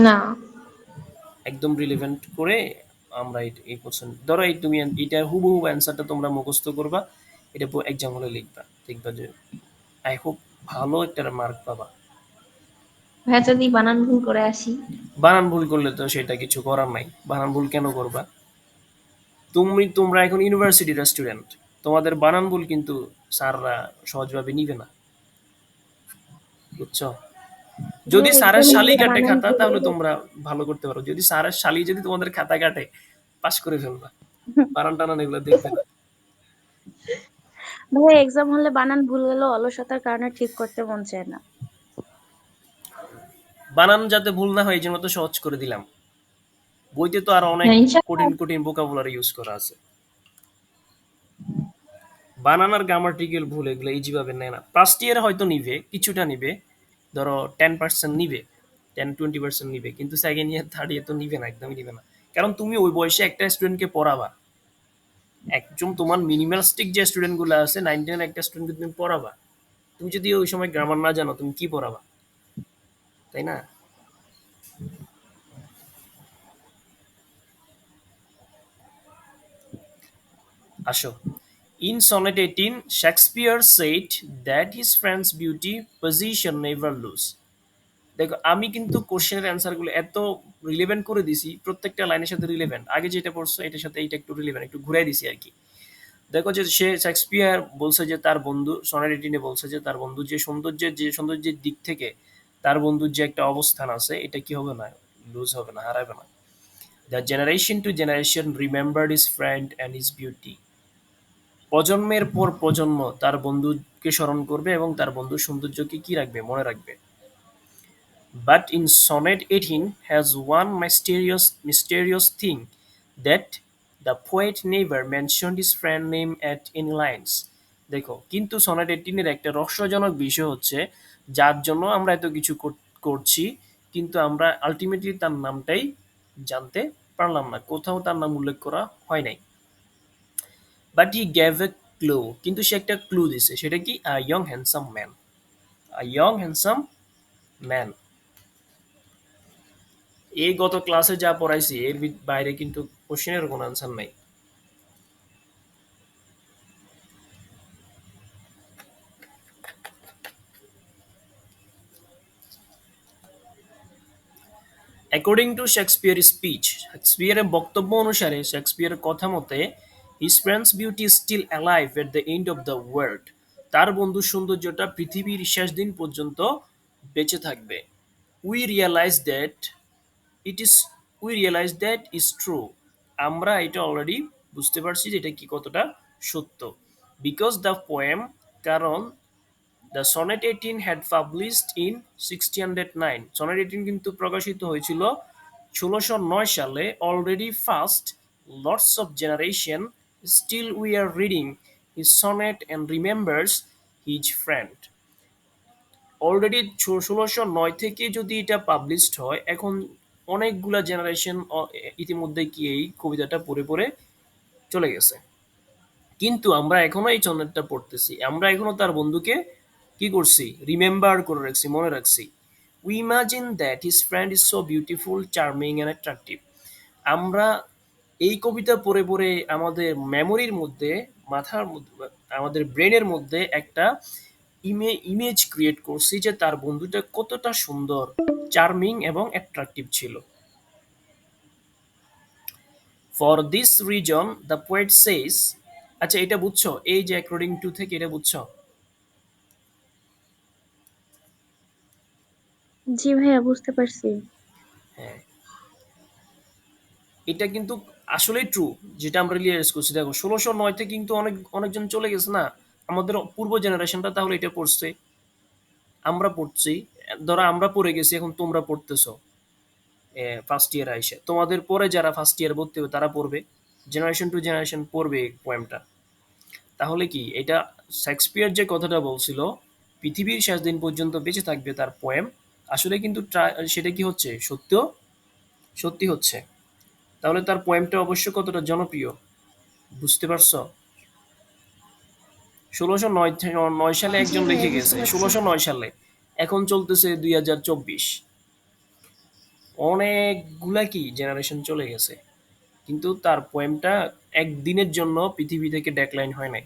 B: না।
A: একদম রিলেভেন্ট করে আমরা এই কোশ্চেন, ধরো এই তুমি এটা হুবহু অ্যান্সারটা তোমরা মুখস্থ করবা, এটা এক্সাম হলে লিখবা, দেখবা যে আই হোপ ভালো একটা মার্ক পাবা।
B: ভাইয়া যদি বানান ভুল করে আসি?
A: বানান ভুল করলে তো সেটা কিছু করার নাই, বানান ভুল কেন করবা? তোমরা এখন ইউনিভার্সিটির স্টুডেন্ট, তোমাদের বানান ভুল কিন্তু স্যাররা সহজভাবে নিবে না, বুঝছো? যদি
B: ভাইয়া
A: স্যারের
B: এক্সামে
A: শালি
B: গিয়ে
A: কাটে
B: বানান
A: খাতা
B: ভুল
A: তাহলে
B: হলে?
A: তোমরা ভালো করতে পারো, যদি স্যারের শালি যদি তোমাদের খাতা কাটে পাস করে ফেলবা, বানান টানান এগুলো দেখবে না।
C: ভাইয়া এক্সাম হলে বানান ভুল হলেও অলসতার কারণে ঠিক করতে মন চায় না।
A: বানান যাতে ভুল না হয় এই জন্য তো সহজ করে দিলাম, বইতে তো আরো অনেক
B: হ্যাঁ, ইনশাআল্লাহ।
A: কঠিন কঠিন ভোকাবুলারি ইউজ করা আছে। বানান আর গ্রামাটিক্যাল ভুল এগুলো ইজি ভাবে নেয় না, ফার্স্ট ইয়ার হয়তো নিবে, কিছুটা নিবে, ধরো 10% নিবে, 10-20% নিবে, কিন্তু সেকেন্ড ইয়ার থার্ড ইয়ার তো নিবে না, একদমই নিবে না। কারণ তুমি ওই বয়সে একটা স্টুডেন্টকে পড়াবা, একদম তোমার মিনিমালিস্টিক যে স্টুডেন্ট গুলো আছে 99 একটা স্টুডেন্টকে তুমি পড়াবা, তুমি যদি ওই সময় গ্রামার না জানো তুমি কি পড়াবা, তাই না? আসো, in sonnet 18 Shakespeare said that his friend's beauty position never lose। দেখো আমি কিন্তু কোশ্চেনের অ্যান্সারগুলো এত রিলেভেন্ট করে দিছি, প্রত্যেকটা লাইনের সাথে রিলেভেন্ট, আগে যেটা পড়ছো এটার সাথে এইটা একটু রিলেভেন্ট, একটু ঘুরাই দিছি আর কি। দেখো যে সে শেক্সপিয়ার বলছে যে তার বন্ধু, সনেট 18 বলছে যে তার বন্ধু যে সৌন্দর্যের দিক থেকে তার বন্ধুর যে একটা অবস্থান আছে এটা কি হবে না, লুজ হবে না, হারাবে না। The generation to generation remembered his friend and his beauty, প্রজন্মের পর প্রজন্ম তার বন্ধুকে স্মরণ করবে এবং তার বন্ধুর সৌন্দর্যকে কি রাখবে, মনে রাখবে। But in Sonnet 18 has one mysterious thing, that the poet never mentioned his friend name at any lines। দেখো কিন্তু সনেট 18 এর একটা রহস্যজনক বিষয় হচ্ছে, যার জন্য আমরা এত কিছু করছি কিন্তু আমরা আলটিমেটলি তার নামটাই জানতে পারলাম না, কোথাও তার নাম উল্লেখ করা হয় নাই। But he gave A clue, কিন্তু সে একটা ক্লু দিছে, সেটা কি? আ ইয়ং হ্যান্ডসাম ম্যান, আ ইয়ং হ্যান্ডসাম ম্যান। এই গত ক্লাসে যা পড়াইছি এর বাইরে কিন্তু কোশ্চেনের কোনো আনসার নাই। অ্যাকর্ডিং টু শেক্সপিয়ার স্পিচ, শেক্সপিয়ারের বক্তব্য অনুসারে, শেক্সপিয়ারের কথা মতে, his friends beauty still alive at the end of the world, তার বন্ধুর সৌন্দর্যটা পৃথিবীর শেষ দিন পর্যন্ত বেঁচে থাকবে। We realize that it is we realize that is true, আমরা এটা অলরেডি বুঝতে পারছি যে এটা কি কতটা সত্য। বিকজ দ্য পোয়েম, কারণ the sonnet 18 had published in 1609, sonnet 18 কিন্তু প্রকাশিত হয়েছিল 1609 সালে। Already first lots of generation still we are reading his sonnet and remembers his friend. Already 1609 থেকে যদি এটা পাবলিশড হয়, এখন অনেকগুলা জেনারেশন ইতিমধ্যে কি এই কবিতাটা পড়ে পড়ে চলে গেছে, কিন্তু আমরা এখনো এই সনেটটা পড়তেছি, আমরা এখনো তার বন্ধুকে কি করছি? রিমেম্বার করে রাখছি, মনে রাখছি। We imagine that his friend is so beautiful, charming and attractive. আমরা এই কবিতা পড়ে পড়ে আমাদের মেমোরির মধ্যে, মাথার মধ্যে, আমাদের ব্রেনের মধ্যে একটা ইমেজ ক্রিয়েট করছি যে তার বন্ধুটা কতটা সুন্দর, চার্মিং এবং অ্যাট্রাকটিভ ছিল। For this reason the poet সেজ, আচ্ছা এটা বুঝছো? এই যে অ্যাকর্ডিং টু থেকে এটা বুঝছো?
C: জি ভাইয়া, বুঝতে পারছি।
A: হ্যাঁ, এটা কিন্তু আসলেই ট্রু, যেটা আমরা রিয়েলাইজ করছি। দেখো 1609 থেকে কিন্তু অনেকজন চলে গেছে না, আমাদের পূর্ব জেনারেশনটা তাহলে এটা পড়ছে, আমরা পড়ছি, ধরো আমরা পড়ে গেছি, এখন তোমরা পড়তেছো ফার্স্ট ইয়ার আইসে, তোমাদের পরে যারা ফার্স্ট ইয়ার ভর্তি হবে তারা পড়বে, জেনারেশন টু জেনারেশন পড়বে এই পোয়েমটা। তাহলে কি এটা শেক্সপিয়ার যে কথাটা বলছিল পৃথিবীর শেষ দিন পর্যন্ত বেঁচে থাকবে তার পোয়েম, আসলে কিন্তু সেটা কি হচ্ছে? সত্যি হচ্ছে। তাহলে তার পোয়েমটা অবশ্য কতটা জনপ্রিয়, বুঝতে পারছো? 1609 সালে
B: জি
A: একজন
B: ভাইয়া,
A: লিখে
B: বুঝতে
A: গেছে,
B: পারছি।
A: 1609 সালে, এখন চলতেছে 2024, অনেকগুলা কি জেনারেশন চলে গেছে, কিন্তু তার পোয়েমটা একদিনের জন্য পৃথিবী থেকে ডেক্লাইন হয় নাই।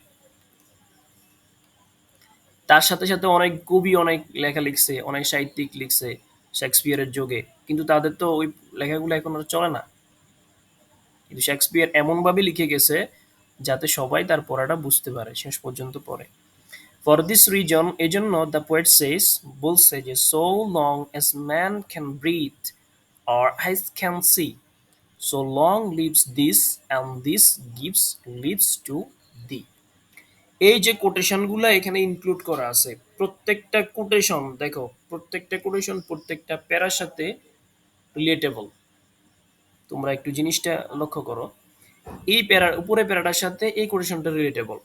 A: তার সাথে সাথে অনেক কবি অনেক লেখা লিখছে, অনেক সাহিত্যিক লিখছে শেক্সপিয়ারের যোগে, কিন্তু তাদের তো ওই লেখাগুলো এখন আর চলে না। কিন্তু শেক্সপিয়ার এমনভাবে লিখে গেছে যাতে সবাই তার পড়াটা বুঝতে পারে, শেষ পর্যন্ত পড়ে। ফর দিস রিজন, এজন্য দ্য পোয়েট সেজ, বলছে যে so long as man can breathe or eyes can see, so long lives this and this gives lives to thee। এই যে কোটেশনগুলো এখানে ইনক্লুড করা আছে, প্রত্যেকটা কোটেশন দেখো, প্রত্যেকটা কোটেশন প্রত্যেকটা প্যারার সাথে রিলেটেবল। তোমরা একটু জিনিসটা লক্ষ্য করো, এই প্যারার উপরে প্যারাটার সাথে এই কোটেশনটা রিলেটেবল।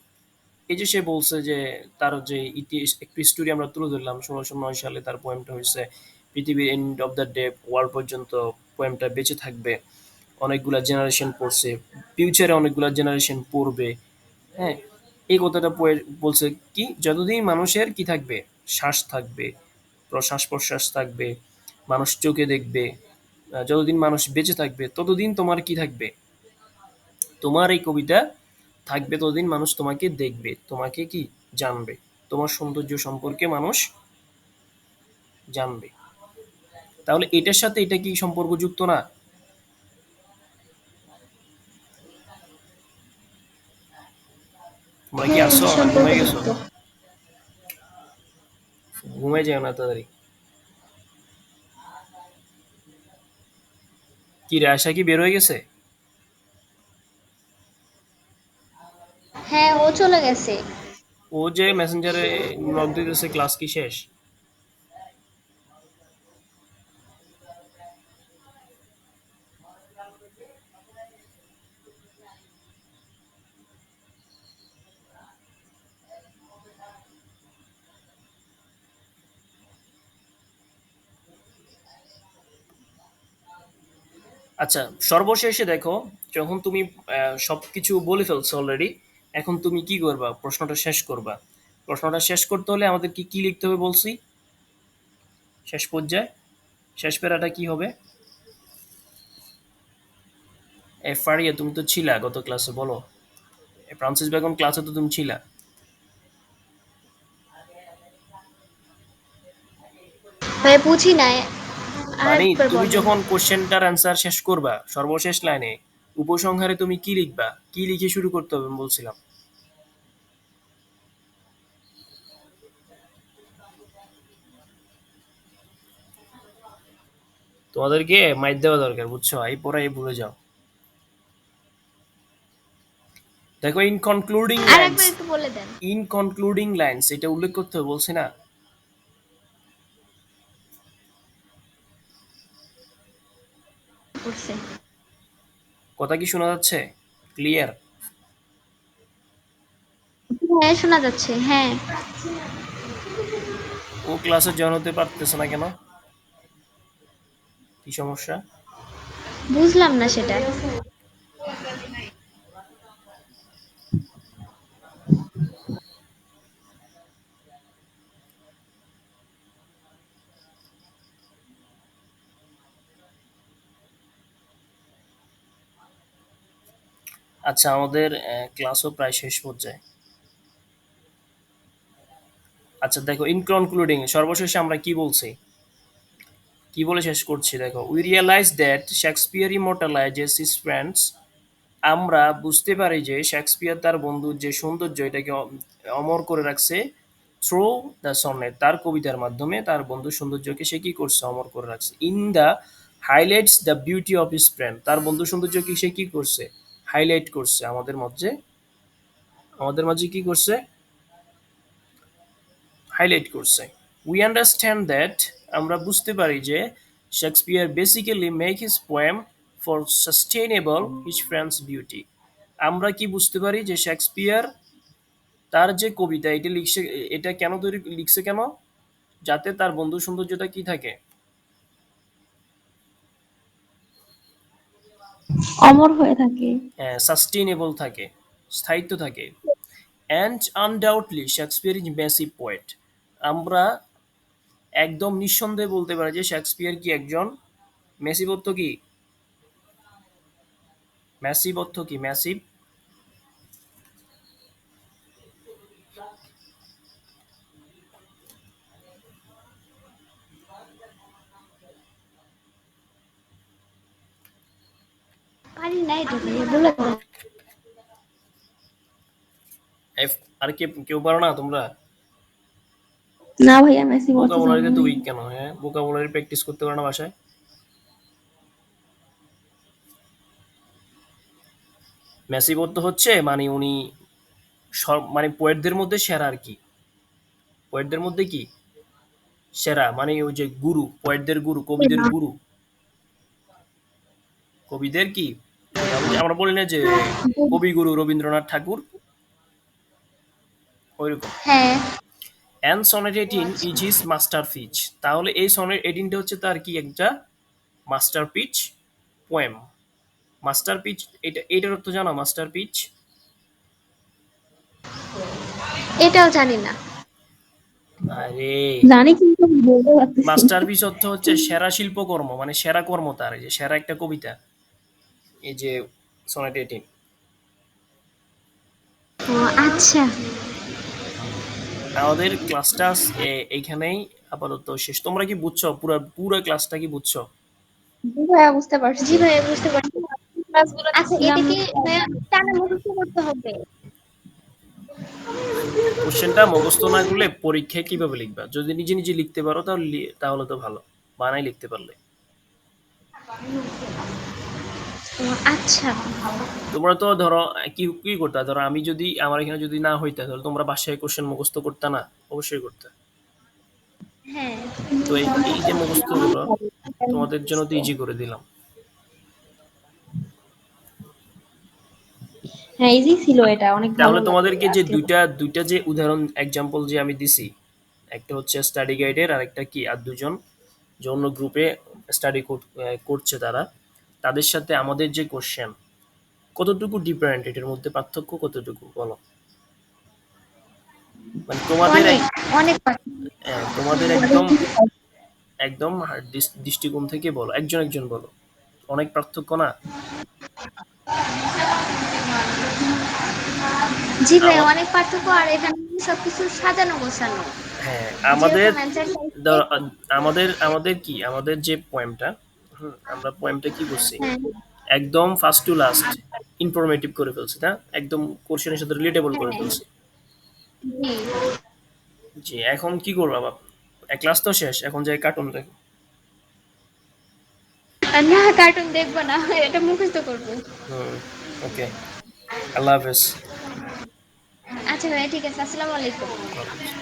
A: এই যে সে বলছে যে তার যে ইতিহাস একটু স্টোরি আমরা তুলে ধরলাম, 1609 সালে তার পোয়েমটা হয়েছে, পৃথিবীর and of the day world পর্যন্ত পোয়েমটা বেঁচে থাকবে, অনেকগুলা জেনারেশন পড়ছে, ফিউচারে অনেকগুলা জেনারেশন পড়বে। হ্যাঁ, এই কথাটা বলছে কি, যতদিন মানুষের কি থাকবে? শ্বাস থাকবে, প্রশ্বাস প্রশ্বাস থাকবে, মানুষ চোখে দেখবে, যতদিন মানুষ বেঁচে থাকবে ততদিন তোমার কি থাকবে? তোমার এই কবিতা থাকবে, ততদিন মানুষ তোমাকে দেখবে, তোমাকে কি জানবে, তোমার সৌন্দর্য সম্পর্কে মানুষ জানবে। তাহলে এটার সাথে এটা কি সম্পর্কযুক্ত না? তোমরা কি
B: হ্যাঁ,
A: আসছো না ঘুমাই গেছো?
B: সম্পর্কযুক্ত।
A: ঘুমাই যাও না তাড়াতাড়ি। কি রে, আশা কি বের হয়ে গেছে?
D: হ্যাঁ, ও চলে গেছে।
A: ও যে মেসেঞ্জারে নক দিতেছে, ক্লাস কি শেষ? আচ্ছা, সর্বশেষে দেখো, যখন তুমি সবকিছু বলে ফেলছো অলরেডি, এখন তুমি কি করবা? প্রশ্নটা শেষ করবা। প্রশ্নটা শেষ করতে হলে আমাদের কি কি লিখতে হবে বলছি? শেষ পর্যায়ে শেষ প্যারাটা কি হবে? ফারিয়া, তুমি তো ছিলা গত ক্লাসে, বলো। ফ্রান্সিস বেগম ক্লাসে তো তুমি ছিলা।
C: ভাই বুঝি নাই,
A: মানে
C: আরেকবার
A: তুমি
C: বলেন।
A: যখন কোশ্চেনটার অ্যান্সার শেষ করবা সর্বশেষ লাইনে উপসংহারে তুমি কি লিখবা, কি লিখে শুরু করতে হবে আমি বলছিলাম। তোমাদেরকে মাইর দেওয়া দরকার, বুঝছো? এই পড়াই ভুলে যাও। দেখো, ইন কনক্লুডিং
C: আর
A: লাইন্স,
C: একবার একটু বলে দেন।
A: ইন কনক্লুডিং লাইন্স এটা উল্লেখ করতে হবে বলছি না?
C: করছে।
A: কথা কি শোনা যাচ্ছে? ক্লিয়ার?
C: হ্যাঁ শোনা যাচ্ছে, হ্যাঁ।
A: ও ক্লাসে জয়েন হতে পারতেছে না কেন? কি সমস্যা?
C: বুঝলাম না সেটা।
A: আচ্ছা, আমাদের ক্লাসও প্রায় শেষ পর্যায়ে। আচ্ছা দেখো, ইন কনক্লুডিং সর্বশেষে আমরা কি বলছি, কি বলে শেষ করছি? দেখো, we realize that Shakespeare immortalizes his friends. আমরা বুঝতে পারি যে শেক্সপিয়ার তার বন্ধুর যে সৌন্দর্য এটাকে অমর করে রাখছে থ্রু দ্য সনেট, তার কবিতার মাধ্যমে তার বন্ধুর সৌন্দর্যকে সে কি করছে? অমর করে রাখছে। In the highlights the beauty of his friend, তার বন্ধুর সৌন্দর্যকে সে কি করছে? হাইলাইট করছে আমাদের মাঝে, আমাদের মাঝে কি করছে? হাইলাইট করছে। উই আন্ডারস্ট্যান্ড দ্যাট, আমরা বুঝতে পারি যে Shakespeare basically make his poem for sustainable his friends beauty. আমরা কি বুঝতে পারি যে শেক্সপিয়ার তার যে কবিতা এটা লিখছে, এটা কেন তৈরি লিখছে কেন? যাতে তার বন্ধু সৌন্দর্যটা কি থাকে?
B: অমর হয়ে থাকে।
A: সাস্টেইনেবল থাকে, স্থায়িত্ব থাকে। And undoubtedly Shakespeare is massive poet. আমরা একদম নিঃসন্দেহে বলতে পারি যে শেক্সপিয়ার কি একজন ম্যাসিভ। অর্থ কি? ম্যাসিভ অর্থ কি? ম্যাসিভ
C: পারি নাই তো ভাইয়া, বলে দেন।
A: এফ। আর কেউ পারো না তোমরা?
B: না ভাইয়া, মেসি বলতে জানি
A: ভোকাবুলারিতে তো
B: নাই।
A: উইক কেন? হ্যাঁ, ভোকাবুলারি প্র্যাকটিস করতে পারো না বাসায়? ম্যাসিভ অর্থ হচ্ছে মানে উনি মানে পোয়েটদের মধ্যে সেরা আর কি। পোয়েটদের মধ্যে কি সেরা, মানে ওই যে গুরু, পোয়েটদের গুরু, কবিদের গুরু। কবিদের কি মানে আমরা বলি না যে কবিগুরু রবীন্দ্রনাথ ঠাকুর, ওইরকম।
C: হ্যাঁ।
A: And sonnet 18 is his masterpiece. তাহলে এই সনেট 18টা হচ্ছে তার কি একটা মাস্টারপিচ পোয়েম। মাস্টারপিচ, এটার অর্থ জানো? মাস্টারপিচ
C: এটাও জানি না।
A: আরে,
B: জানি কিন্তু বলতে পারতেছি না।
A: মাস্টারপিস অর্থ হচ্ছে সেরা শিল্পকর্ম, মানে সেরা কর্ম তার, এই যে সেরা একটা কবিতা, এই যে সনেট 18।
C: ও আচ্ছা।
A: আমাদের ক্লাসটা এইখানেই আপাতত শেষ। তোমরা কি বুঝছো? পুরো পুরো ক্লাসটা কি বুঝছো?
B: জি ভাইয়া, বুঝতে
C: জি
B: পারছি।
C: ভাইয়া বুঝতে পারছি।
B: ক্লাসগুলো
C: আচ্ছা
B: দেখছিলাম।
C: এটা কি ভাইয়া টানা মুখস্থ করতে হবে?
A: কোশ্চেনটা মুখস্থ না করলে পরীক্ষায় কিভাবে লিখবা? যদি নিজে নিজে লিখতে পারো তাহলে তাহলে তো ভালো, বানাই লিখতে পারলে।
C: ও আচ্ছা।
A: তোমরা তো ধরো কি কি করতে, ধরো আমি যদি আমার এখানে যদি না হইতা তাহলে তোমরা বাসায় কোশ্চেন মুখস্থ করতে না? অবশ্যই করতে।
C: হ্যাঁ।
A: তো এই যে মুখস্থগুলো তোমাদের জন্য তো ইজি করে দিলাম।
B: হ্যাঁ, ইজি ছিল, এটা অনেক ভালো
A: তাহলে
B: লাগলো
A: তোমাদেরকে যে
B: আজকে।
A: দুইটা দুইটা যে উদাহরণ এক্সাম্পল যে আমি দিছি, একটা হচ্ছে স্টাডি গাইডের আর একটা কি, আর দুজন যে অন্য গ্রুপে স্টাডি করছে তারা, তাদের সাথে আমাদের যে কোশ্চেন কতটুকু ডিফারেন্ট, এটার মধ্যে পার্থক্য কতটুকু বলো? মানে তোমাদের
D: অনেক অনেক
A: তোমাদের একদম একদম দৃষ্টিকোণ থেকে বলো, একজন একজন বলো, অনেক পার্থক্য না?
D: জি ভাই,
A: আমার
D: অনেক পার্থক্য। আর এখানে সবকিছু সাজানো গোছানো,
A: হ্যাঁ, আমাদের
D: যেরকম অ্যান্সার চাইছে।
A: আমাদের কি, আমাদের যে পোয়েমটা, আমরা পোয়েমটা কি করছি,
D: হ্যাঁ
A: একদম ফার্স্ট টু লাস্ট ইনফরমেটিভ করে ফেলছি না, একদম কোশ্চেনের সাথে রিলেটেবল করে
D: হ্যাঁ
A: ফেলছি।
D: জি।
A: জি, এখন কি করবো বাবা, ক্লাস তো শেষ, এখন যাই কার্টুন দেখো।
D: আর না, কার্টুন দেখবো না, এটা মুখস্থ করবো।
A: হুম, ওকে, আল্লাহ হাফেজ।
D: আচ্ছা ভাই, ঠিক আছে, আসসালামু আলাইকুম।
A: ওয়ালাইকুম আসসালাম।